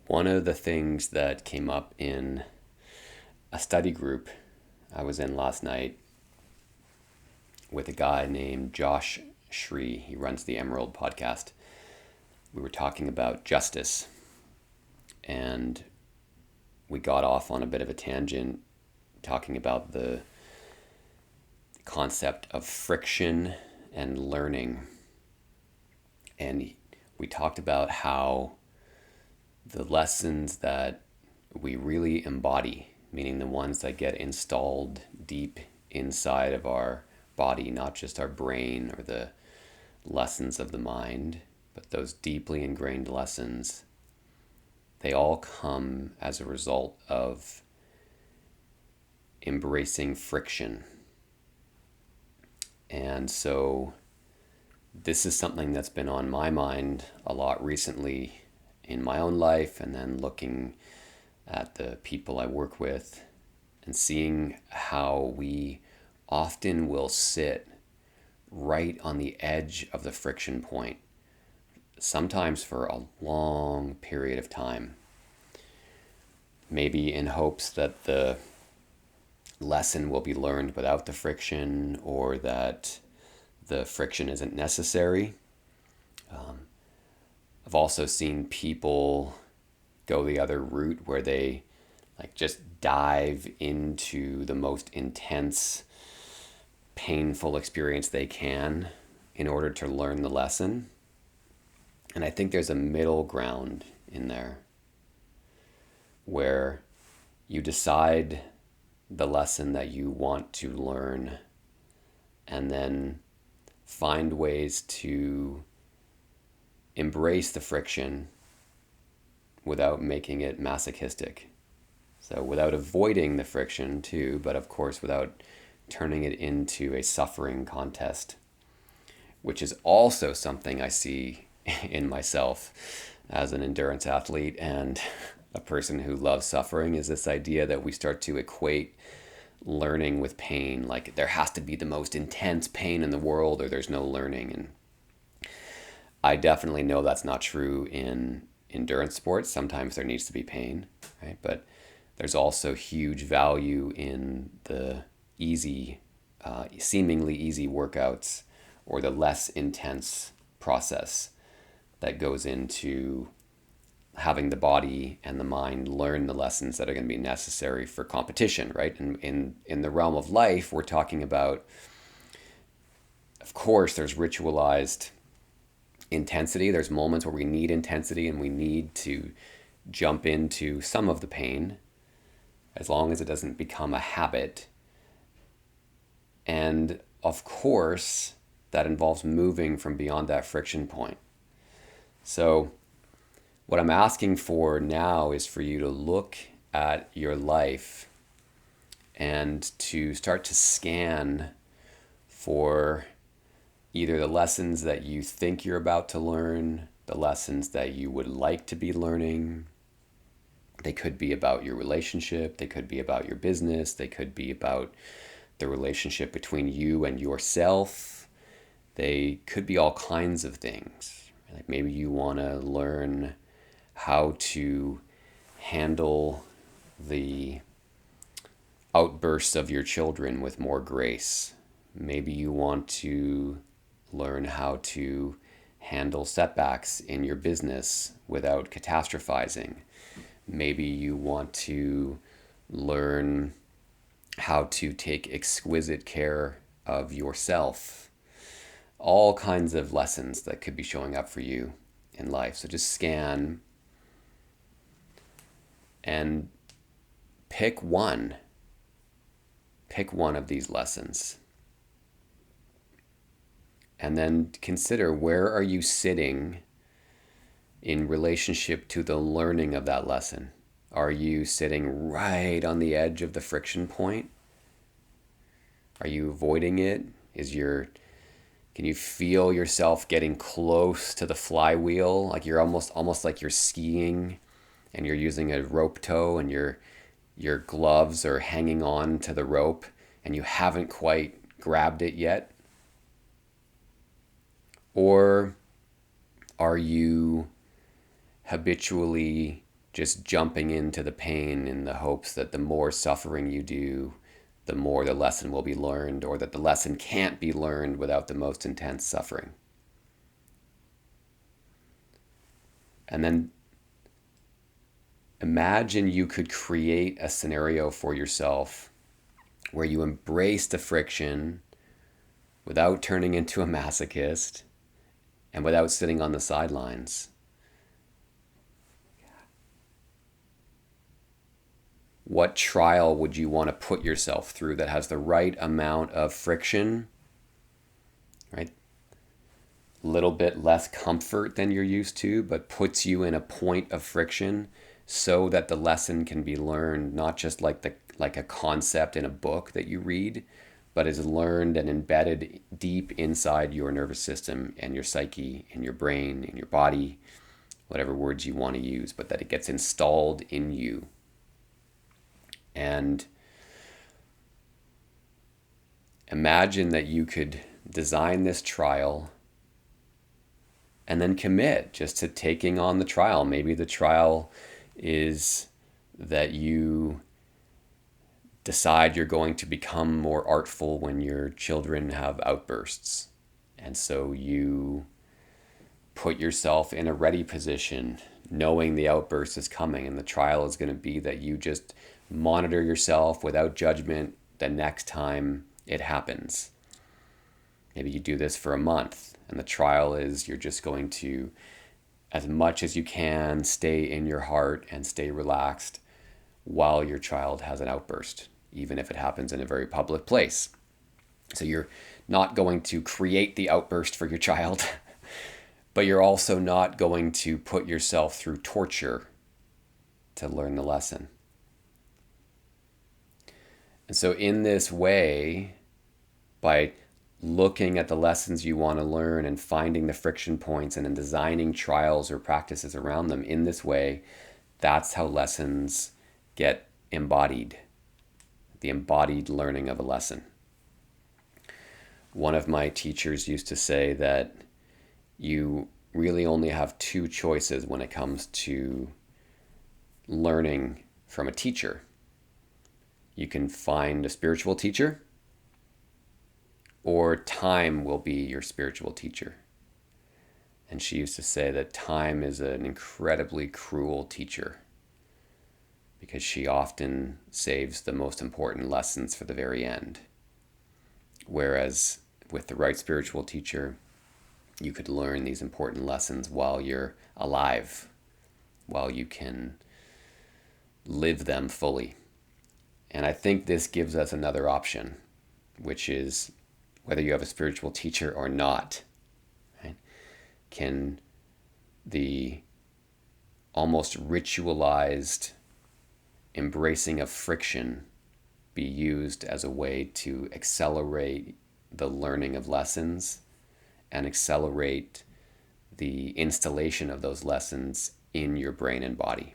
One of the things that came up in a study group I was in last night with a guy named Josh Shree. He runs the Emerald podcast. We were talking about justice, and we got off on a bit of a tangent talking about the concept of friction and learning. And we talked about how the lessons that we really embody, meaning the ones that get installed deep inside of our body, not just our brain or the lessons of the mind, but those deeply ingrained lessons, they all come as a result of embracing friction. And so this is something that's been on my mind a lot recently in my own life, and then looking at the people I work with and seeing how we often will sit right on the edge of the friction point, sometimes for a long period of time, maybe in hopes that the lesson will be learned without the friction, or that the friction isn't necessary. I've also seen people go the other route where they just dive into the most intense, painful experience they can in order to learn the lesson. And I think there's a middle ground in there where you decide the lesson that you want to learn and then find ways to embrace the friction without making it masochistic. So without avoiding the friction too, but of course without turning it into a suffering contest, which is also something I see in myself as an endurance athlete and a person who loves suffering, is this idea that we start to equate learning with pain. Like there has to be the most intense pain in the world or there's no learning. And I definitely know that's not true in endurance sports. Sometimes there needs to be pain, right? But there's also huge value in the easy, seemingly easy workouts, or the less intense process that goes into having the body and the mind learn the lessons that are going to be necessary for competition, right? And in the realm of life, we're talking about, of course, there's ritualized intensity. There's moments where we need intensity and we need to jump into some of the pain, as long as it doesn't become a habit. And of course, that involves moving from beyond that friction point. So what I'm asking for now is for you to look at your life and to start to scan for either the lessons that you think you're about to learn, the lessons that you would like to be learning. They could be about your relationship, they could be about your business, they could be about the relationship between you and yourself. They could be all kinds of things. Like maybe you want to learn how to handle the outbursts of your children with more grace. Maybe you want to learn how to handle setbacks in your business without catastrophizing. Maybe you want to learn how to take exquisite care of yourself. All kinds of lessons that could be showing up for you in life. So just scan and pick one. Pick one of these lessons. And then consider, where are you sitting in relationship to the learning of that lesson? Are you sitting right on the edge of the friction point? Are you avoiding it? Can you feel yourself getting close to the flywheel? Like you're almost like you're skiing and you're using a rope tow and your gloves are hanging on to the rope and you haven't quite grabbed it yet? Or are you habitually just jumping into the pain in the hopes that the more suffering you do, the more the lesson will be learned, or that the lesson can't be learned without the most intense suffering. And then imagine you could create a scenario for yourself where you embrace the friction without turning into a masochist and without sitting on the sidelines. What trial would you want to put yourself through that has the right amount of friction, right? A little bit less comfort than you're used to, but puts you in a point of friction so that the lesson can be learned, not just like a concept in a book that you read, but is learned and embedded deep inside your nervous system and your psyche, in your brain, in your body, whatever words you want to use, but that it gets installed in you. And imagine that you could design this trial and then commit just to taking on the trial. Maybe the trial is that you decide you're going to become more artful when your children have outbursts. And so you put yourself in a ready position, knowing the outburst is coming, and the trial is going to be that you just monitor yourself without judgment the next time it happens. Maybe you do this for a month, and the trial is you're just going to, as much as you can, stay in your heart and stay relaxed while your child has an outburst, even if it happens in a very public place. So you're not going to create the outburst for your child, but you're also not going to put yourself through torture to learn the lesson. And so in this way, by looking at the lessons you want to learn and finding the friction points and then designing trials or practices around them in this way, that's how lessons get embodied, the embodied learning of a lesson. One of my teachers used to say that you really only have two choices when it comes to learning from a teacher. You can find a spiritual teacher, or time will be your spiritual teacher. And she used to say that time is an incredibly cruel teacher because she often saves the most important lessons for the very end. Whereas with the right spiritual teacher, you could learn these important lessons while you're alive, while you can live them fully. And I think this gives us another option, which is whether you have a spiritual teacher or not, right? Can the almost ritualized embracing of friction be used as a way to accelerate the learning of lessons and accelerate the installation of those lessons in your brain and body?